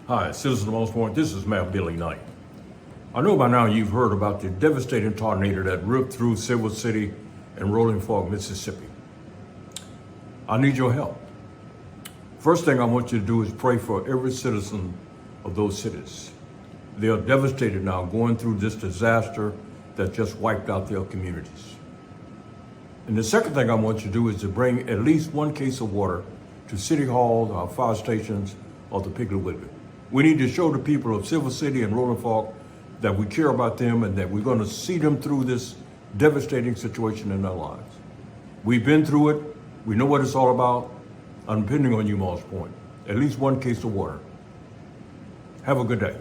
Hi, Citizen of Moss Point. This is Mayor Billy Knight. I know by now you've heard about the devastating tornado that ripped through Silver City and Rolling Fork, Mississippi. I need your help. First thing I want you to do is pray for every citizen of those cities. They are devastated now, going through this disaster that just wiped out their communities. And the second thing I want you to do is to bring at least one case of water to City Hall, our fire stations, or the Piggly Wiggly. We need to show the people of Silver City and Rolling Fork that we care about them and that we're going to see them through this devastating situation in their lives. We've been through it. We know what it's all about. I'm depending on you, Moss Point. At least one case of water. Have a good day.